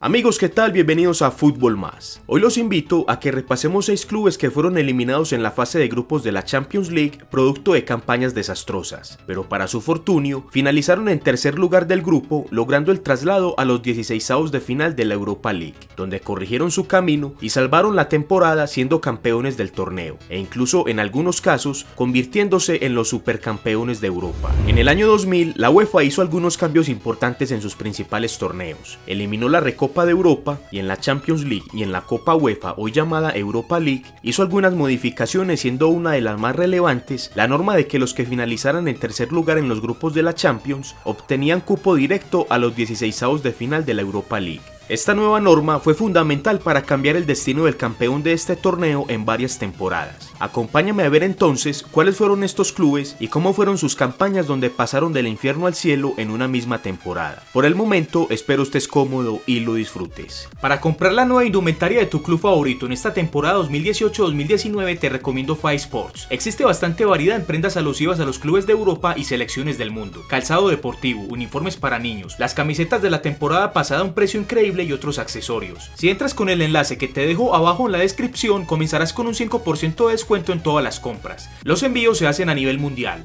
Amigos, ¿qué tal? Bienvenidos a Fútbol Más. Hoy los invito a que repasemos 6 clubes que fueron eliminados en la fase de grupos de la Champions League producto de campañas desastrosas, pero para su fortunio finalizaron en tercer lugar del grupo, logrando el traslado a los 16avos de final de la Europa League, donde corrigieron su camino y salvaron la temporada siendo campeones del torneo, e incluso en algunos casos convirtiéndose en los supercampeones de Europa. En el año 2000, la UEFA hizo algunos cambios importantes en sus principales torneos. Eliminó la Recopa de Europa y en la Champions League y en la Copa UEFA, hoy llamada Europa League, hizo algunas modificaciones, siendo una de las más relevantes la norma de que los que finalizaran en tercer lugar en los grupos de la Champions obtenían cupo directo a los 16avos de final de la Europa League. Esta nueva norma fue fundamental para cambiar el destino del campeón de este torneo en varias temporadas. Acompáñame a ver entonces cuáles fueron estos clubes y cómo fueron sus campañas donde pasaron del infierno al cielo en una misma temporada. Por el momento, espero estés cómodo y lo disfrutes. Para comprar la nueva indumentaria de tu club favorito en esta temporada 2018-2019 te recomiendo Five Sports. Existe bastante variedad en prendas alusivas a los clubes de Europa y selecciones del mundo. Calzado deportivo, uniformes para niños, las camisetas de la temporada pasada a un precio increíble y otros accesorios. Si entras con el enlace que te dejo abajo en la descripción, comenzarás con un 5% de descuento en todas las compras. Los envíos se hacen a nivel mundial.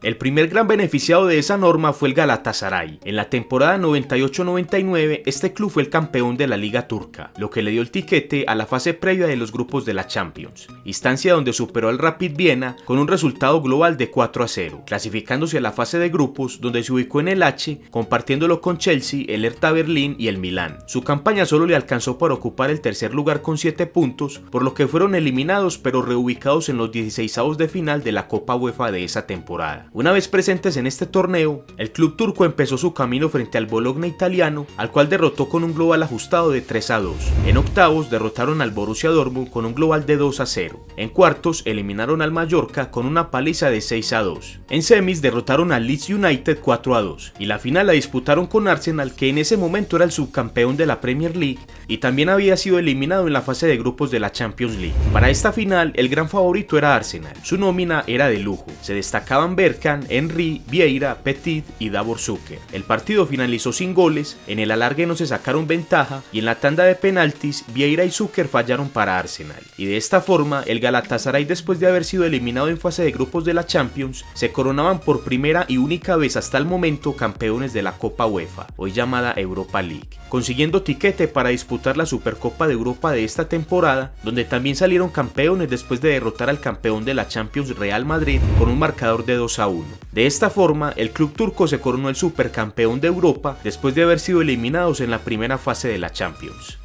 El primer gran beneficiado de esa norma fue el Galatasaray. En la temporada 98-99, este club fue el campeón de la Liga Turca, lo que le dio el tiquete a la fase previa de los grupos de la Champions, instancia donde superó al Rapid Viena con un resultado global de 4-0, clasificándose a la fase de grupos donde se ubicó en el H, compartiéndolo con Chelsea, el Hertha Berlín y el Milán. Su campaña solo le alcanzó para ocupar el tercer lugar con 7 puntos, por lo que fueron eliminados pero reubicados en los 16avos de final de la Copa UEFA de esa temporada. Una vez presentes en este torneo, el club turco empezó su camino frente al Bologna italiano, al cual derrotó con un global ajustado de 3-2. En octavos derrotaron al Borussia Dortmund con un global de 2-0. En cuartos eliminaron al Mallorca con una paliza de 6-2. En semis derrotaron al Leeds United 4-2. Y la final la disputaron con Arsenal, que en ese momento era el subcampeón de la Premier League y también había sido eliminado en la fase de grupos de la Champions League. Para esta final, el gran favorito era Arsenal. Su nómina era de lujo. Se destacaban Bergkamp, Henry, Vieira, Petit y Davor Suker. El partido finalizó sin goles, en el alargue no se sacaron ventaja y en la tanda de penaltis Vieira y Suker fallaron para Arsenal. Y de esta forma, el Galatasaray, después de haber sido eliminado en fase de grupos de la Champions, se coronaban por primera y única vez hasta el momento campeones de la Copa UEFA, hoy llamada Europa League, consiguiendo tiquete para disputar la Supercopa de Europa de esta temporada, donde también salieron campeones después de derrotar al campeón de la Champions, Real Madrid, con un marcador de 2-1. De esta forma, el club turco se coronó el supercampeón de Europa después de haber sido eliminados en la primera fase de la Champions.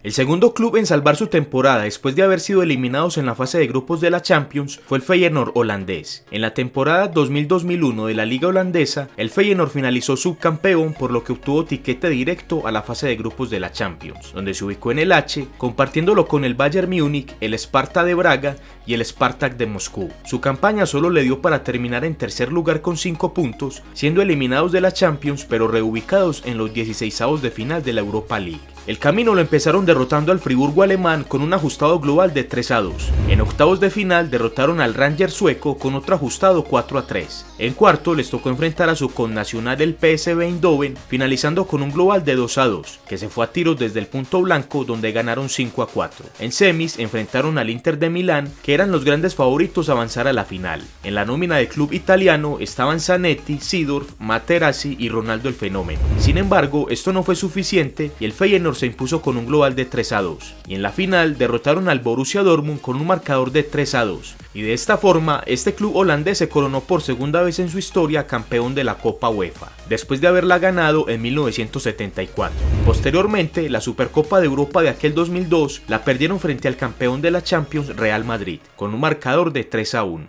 El segundo club en salvar su temporada después de haber sido eliminados en la fase de grupos de la Champions fue el Feyenoord holandés. En la temporada 2000-2001 de la liga holandesa, el Feyenoord finalizó subcampeón, por lo que obtuvo tiquete directo a la fase de grupos de la Champions, donde se ubicó en el H, compartiéndolo con el Bayern Múnich, el Sparta de Braga y el Spartak de Moscú. Su campaña solo le dio para terminar en tercer lugar con 5 puntos, siendo eliminados de la Champions pero reubicados en los 16avos de final de la Europa League. El camino lo empezaron derrotando al Friburgo alemán con un ajustado global de 3-2. En octavos de final derrotaron al Rangers sueco con otro ajustado 4-3. En cuarto les tocó enfrentar a su connacional el PSV Eindhoven, finalizando con un global de 2-2, que se fue a tiros desde el punto blanco, donde ganaron 5-4. En semis enfrentaron al Inter de Milán, que eran los grandes favoritos a avanzar a la final. En la nómina del club italiano estaban Zanetti, Seedorf, Materazzi y Ronaldo el Fenómeno. Sin embargo, esto no fue suficiente y el Feyenoord se impuso con un global de 3-2, y en la final derrotaron al Borussia Dortmund con un marcador de 3-2, y de esta forma este club holandés se coronó por segunda vez en su historia campeón de la Copa UEFA, después de haberla ganado en 1974. Posteriormente, la Supercopa de Europa de aquel 2002 la perdieron frente al campeón de la Champions, Real Madrid, con un marcador de 3-1.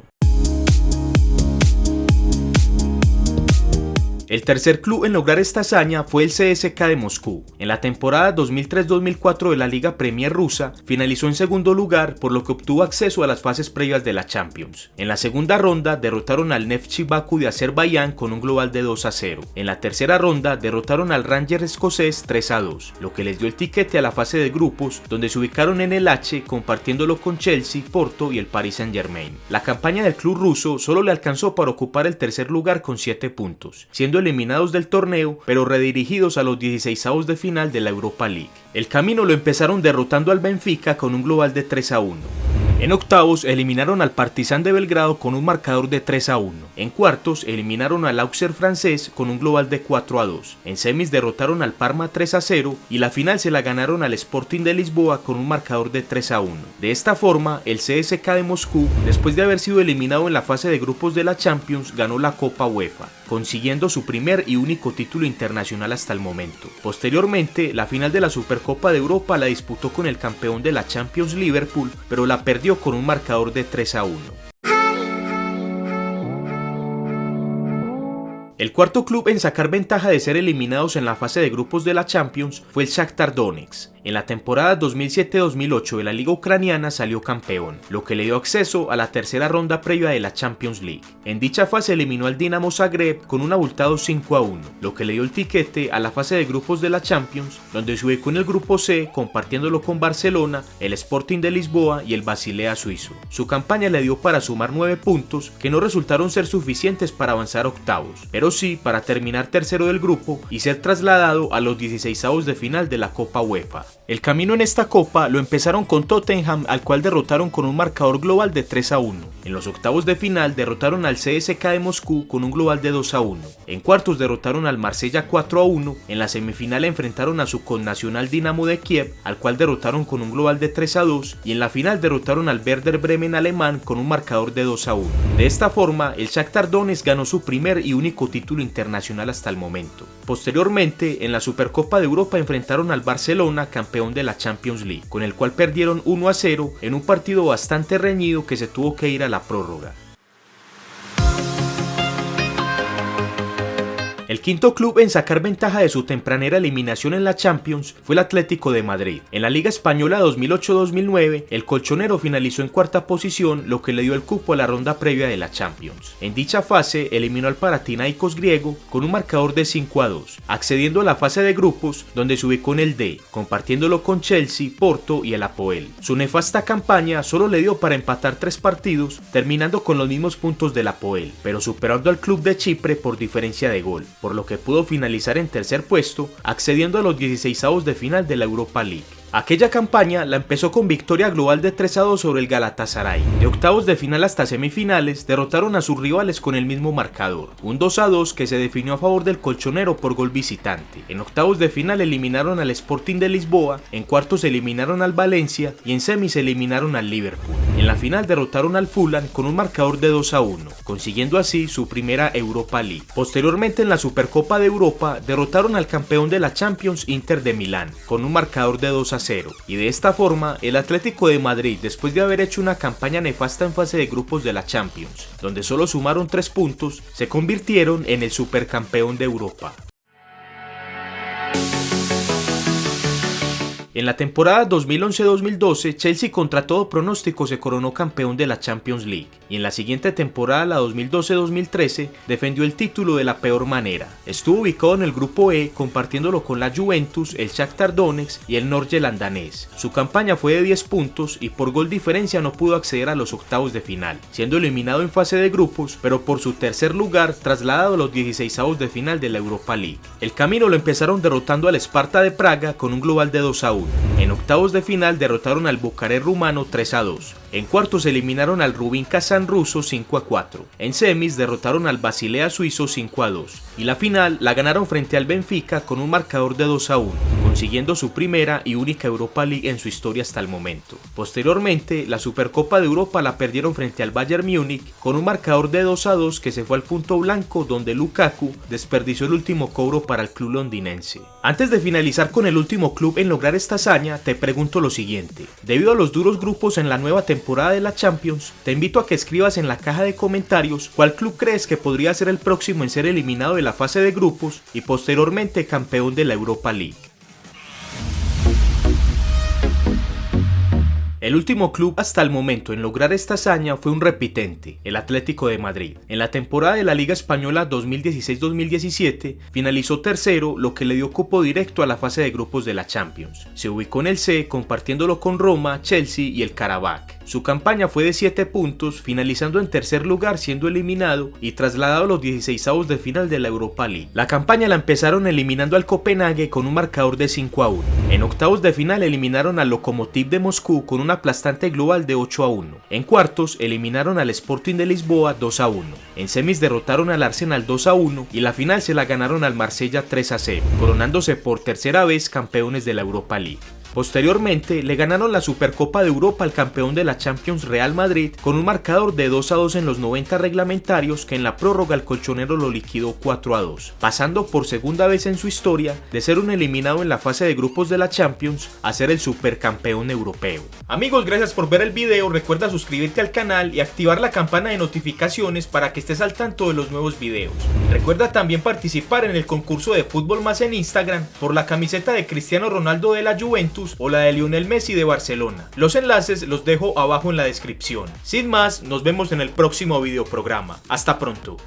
El tercer club en lograr esta hazaña fue el CSKA de Moscú. En la temporada 2003-2004 de la Liga Premier rusa, finalizó en segundo lugar, por lo que obtuvo acceso a las fases previas de la Champions. En la segunda ronda derrotaron al Neftchi Baku de Azerbaiyán con un global de 2-0. En la tercera ronda derrotaron al Rangers escocés 3-2, lo que les dio el tiquete a la fase de grupos, donde se ubicaron en el H, compartiéndolo con Chelsea, Porto y el Paris Saint-Germain. La campaña del club ruso solo le alcanzó para ocupar el tercer lugar con 7 puntos, siendo eliminados del torneo, pero redirigidos a los 16avos de final de la Europa League. El camino lo empezaron derrotando al Benfica con un global de 3-1. En octavos eliminaron al Partizan de Belgrado con un marcador de 3-1. En cuartos eliminaron al Auxerre francés con un global de 4-2. En semis derrotaron al Parma 3-0 y la final se la ganaron al Sporting de Lisboa con un marcador de 3-1. De esta forma, el CSKA de Moscú, después de haber sido eliminado en la fase de grupos de la Champions, ganó la Copa UEFA, consiguiendo su primer y único título internacional hasta el momento. Posteriormente, la final de la Supercopa de Europa la disputó con el campeón de la Champions Liverpool, pero la perdió con un marcador de 3-1. El cuarto club en sacar ventaja de ser eliminados en la fase de grupos de la Champions fue el Shakhtar Donetsk. En la temporada 2007-2008 de la Liga Ucraniana salió campeón, lo que le dio acceso a la tercera ronda previa de la Champions League. En dicha fase eliminó al Dinamo Zagreb con un abultado 5-1, lo que le dio el tiquete a la fase de grupos de la Champions, donde se ubicó en el grupo C, compartiéndolo con Barcelona, el Sporting de Lisboa y el Basilea suizo. Su campaña le dio para sumar 9 puntos, que no resultaron ser suficientes para avanzar a octavos, pero sí para terminar tercero del grupo y ser trasladado a los 16avos de final de la Copa UEFA. El camino en esta copa lo empezaron con Tottenham, al cual derrotaron con un marcador global de 3-1. En los octavos de final derrotaron al CSKA de Moscú con un global de 2-1. En cuartos derrotaron al Marsella 4-1. En la semifinal enfrentaron a su connacional Dinamo de Kiev, al cual derrotaron con un global de 3-2. Y en la final derrotaron al Werder Bremen alemán con un marcador de 2-1. De esta forma, el Shakhtar Donetsk ganó su primer y único título internacional hasta el momento. Posteriormente, en la Supercopa de Europa enfrentaron al Barcelona, campeón de la Champions League, con el cual perdieron 1-0 en un partido bastante reñido que se tuvo que ir a la prórroga. El quinto club en sacar ventaja de su tempranera eliminación en la Champions fue el Atlético de Madrid. En la Liga Española 2008-2009, el colchonero finalizó en cuarta posición, lo que le dio el cupo a la ronda previa de la Champions. En dicha fase eliminó al Panathinaikos griego con un marcador de 5-2, accediendo a la fase de grupos, donde se ubicó en el D, compartiéndolo con Chelsea, Porto y el Apoel. Su nefasta campaña solo le dio para empatar 3 partidos, terminando con los mismos puntos del Apoel, pero superando al club de Chipre por diferencia de gol, por lo que pudo finalizar en tercer puesto, accediendo a los 16avos de final de la Europa League. Aquella campaña la empezó con victoria global de 3-2 sobre el Galatasaray. De octavos de final hasta semifinales derrotaron a sus rivales con el mismo marcador, un 2-2 que se definió a favor del colchonero por gol visitante. En octavos de final eliminaron al Sporting de Lisboa, en cuartos eliminaron al Valencia y en semis eliminaron al Liverpool. En la final derrotaron al Fulham con un marcador de 2-1, consiguiendo así su primera Europa League. Posteriormente, en la Supercopa de Europa derrotaron al campeón de la Champions, Inter de Milán, con un marcador de 2-0. Y de esta forma, el Atlético de Madrid, después de haber hecho una campaña nefasta en fase de grupos de la Champions, donde solo sumaron 3 puntos, se convirtieron en el supercampeón de Europa. En la temporada 2011-2012, Chelsea contra todo pronóstico se coronó campeón de la Champions League, y en la siguiente temporada, la 2012-2013, defendió el título de la peor manera. Estuvo ubicado en el grupo E, compartiéndolo con la Juventus, el Shakhtar Donetsk y el Nordsjælland danés. Su campaña fue de 10 puntos y por gol diferencia no pudo acceder a los octavos de final, siendo eliminado en fase de grupos, pero por su tercer lugar trasladado a los 16avos de final de la Europa League. El camino lo empezaron derrotando al Sparta de Praga con un global de 2-1. En octavos de final derrotaron al Bucarest rumano 3-2. En cuartos eliminaron al Rubin Kazán ruso 5-4. En semis derrotaron al Basilea suizo 5-2. Y la final la ganaron frente al Benfica con un marcador de 2-1. consiguiendo su primera y única Europa League en su historia hasta el momento. Posteriormente, la Supercopa de Europa la perdieron frente al Bayern Múnich con un marcador de 2-2 que se fue al punto blanco, donde Lukaku desperdició el último cobro para el club londinense. Antes de finalizar con el último club en lograr esta hazaña, te pregunto lo siguiente: debido a los duros grupos en la nueva temporada de la Champions, te invito a que escribas en la caja de comentarios cuál club crees que podría ser el próximo en ser eliminado de la fase de grupos y posteriormente campeón de la Europa League. El último club hasta el momento en lograr esta hazaña fue un repitente, el Atlético de Madrid. En la temporada de la Liga Española 2016-2017 finalizó tercero, lo que le dio cupo directo a la fase de grupos de la Champions. Se ubicó en el C, compartiéndolo con Roma, Chelsea y el Karabakh. Su campaña fue de 7 puntos, finalizando en tercer lugar siendo eliminado y trasladado a los 16avos de final de la Europa League. La campaña la empezaron eliminando al Copenhague con un marcador de 5-1. En octavos de final eliminaron al Lokomotiv de Moscú con una aplastante global de 8-1. En cuartos eliminaron al Sporting de Lisboa 2-1. En semis derrotaron al Arsenal 2-1 y la final se la ganaron al Marsella 3-0, coronándose por tercera vez campeones de la Europa League. Posteriormente le ganaron la Supercopa de Europa al campeón de la Champions Real Madrid con un marcador de 2-2 en los 90 reglamentarios, que en la prórroga el colchonero lo liquidó 4-2, pasando por segunda vez en su historia de ser un eliminado en la fase de grupos de la Champions a ser el supercampeón europeo. Amigos, gracias por ver el video, recuerda suscribirte al canal y activar la campana de notificaciones para que estés al tanto de los nuevos videos. Recuerda también participar en el concurso de Fútbol Más en Instagram por la camiseta de Cristiano Ronaldo de la Juventus o la de Lionel Messi de Barcelona. Los enlaces los dejo abajo en la descripción. Sin más, nos vemos en el próximo videoprograma. Hasta pronto.